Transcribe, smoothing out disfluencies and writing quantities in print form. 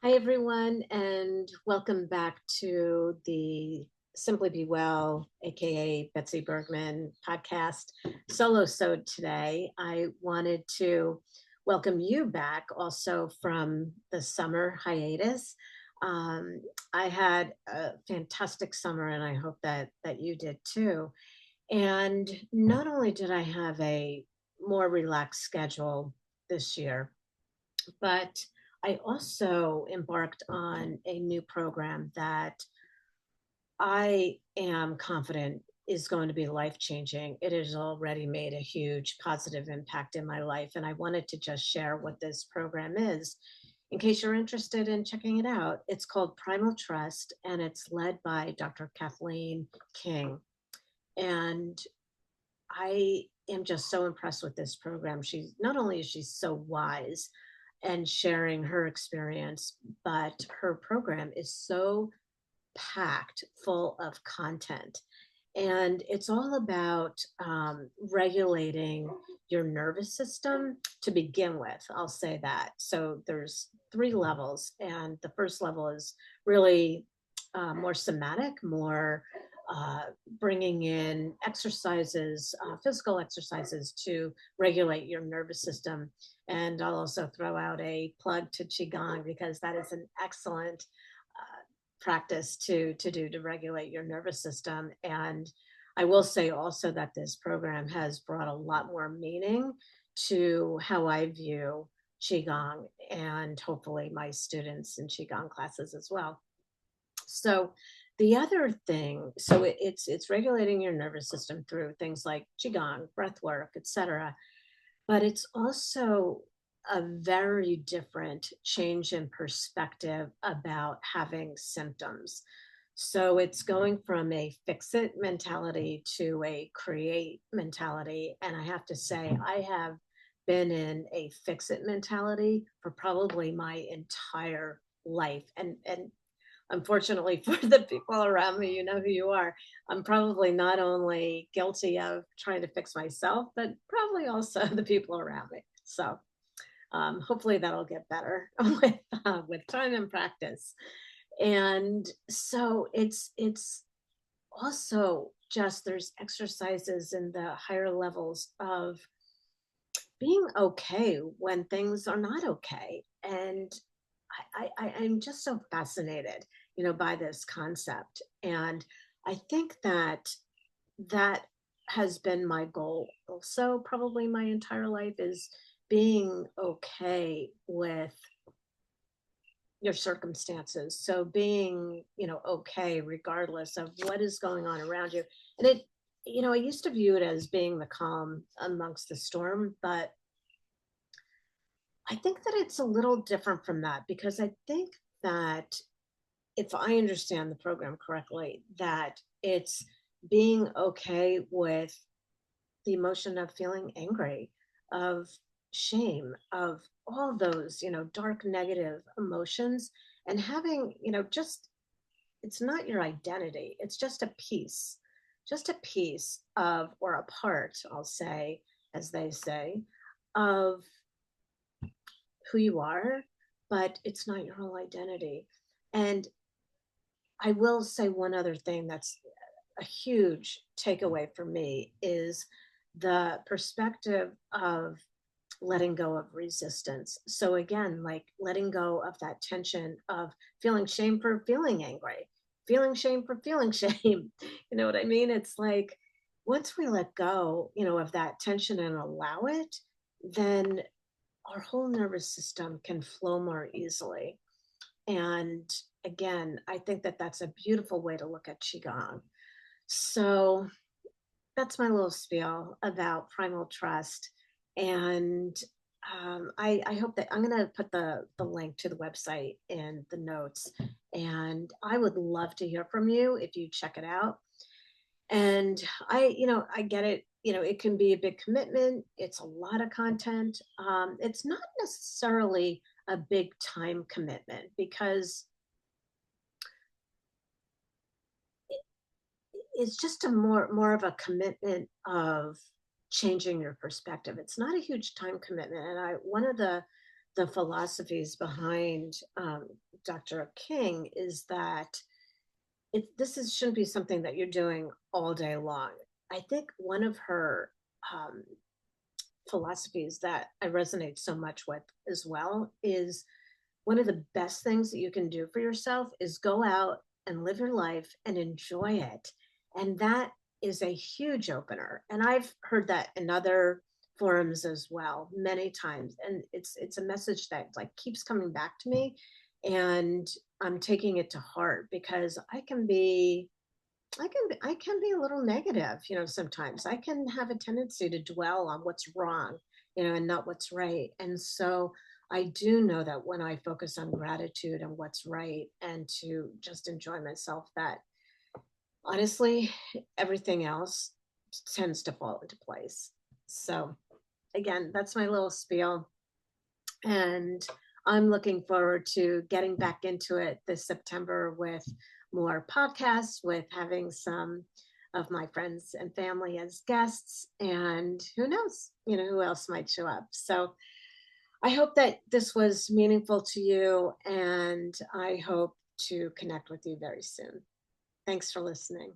Hi, everyone, and welcome back to the Simply Be Well, aka Betsy Bergman podcast solo. So today I wanted to welcome you back also from the summer hiatus. Um, I had a fantastic summer, and I hope that you did too. And not only did I have a more relaxed schedule this year, but I also embarked on a new program that I am confident is going to be life changing. It has already made a huge positive impact in my life. And I wanted to just share what this program is in case you're interested in checking it out. It's called Primal Trust and it's led by Dr. Kathleen King. And I am just so impressed with this program. She's not only is she so wise and sharing her experience, but her program is so packed full of content. And it's all about regulating your nervous system to begin with. I'll say that. So there's three levels, and the first level is really more somatic, more uh, bringing in exercises, physical exercises to regulate your nervous system. And I'll also throw out a plug to qigong because that is an excellent practice to do to regulate your nervous system. And I will say also that this program has brought a lot more meaning to how I view qigong and hopefully my students in qigong classes as well. So the other thing, so it's regulating your nervous system through things like qigong, breath work, etc. But it's also a very different change in perspective about having symptoms. So it's going from a fix it mentality to a create mentality. And I have to say, I have been in a fix it mentality for probably my entire life. And unfortunately for the people around me, you know who you are. I'm probably not only guilty of trying to fix myself, but probably also the people around me. So hopefully that'll get better with time and practice. And so it's also just there's exercises in the higher levels of being okay when things are not okay. And I'm just so fascinated, by this concept. And I think that has been my goal also probably my entire life is being okay with your circumstances. So being, okay regardless of what is going on around you. And I used to view it as being the calm amongst the storm, but I think that it's a little different from that because I think that if I understand the program correctly, that it's being okay with the emotion of feeling angry, of shame, of all those, dark negative emotions and having, just it's not your identity. It's just a piece of, or a part, I'll say, as they say, of who you are, but it's not your whole identity. And I will say one other thing that's a huge takeaway for me is the perspective of letting go of resistance. So again, like letting go of that tension of feeling shame for feeling angry, feeling shame for feeling shame. You know what I mean? It's like once we let go, of that tension and allow it, then our whole nervous system can flow more easily. And again, I think that that's a beautiful way to look at qigong. So that's my little spiel about primal trust. And I hope that I'm going to put the link to the website in the notes. And I would love to hear from you if you check it out. And I get it. It can be a big commitment. It's a lot of content. It's not necessarily a big time commitment because it's just a more of a commitment of changing your perspective. It's not a huge time commitment. And one of the the philosophies behind Dr. King is that shouldn't be something that you're doing all day long. I think one of her um, philosophies that I resonate so much with as well is one of the best things that you can do for yourself is go out and live your life and enjoy it. And that is a huge opener. And I've heard that in other forums as well, many times. And it's a message that like keeps coming back to me. And I'm taking it to heart because I can be a little negative, sometimes. I can have a tendency to dwell on what's wrong, and not what's right. And so I do know that when I focus on gratitude and what's right and to just enjoy myself, that honestly, everything else tends to fall into place. So again, that's my little spiel. And I'm looking forward to getting back into it this September with more podcasts, with having some of my friends and family as guests. And who knows, who else might show up. So I hope that this was meaningful to you, and I hope to connect with you very soon. Thanks for listening.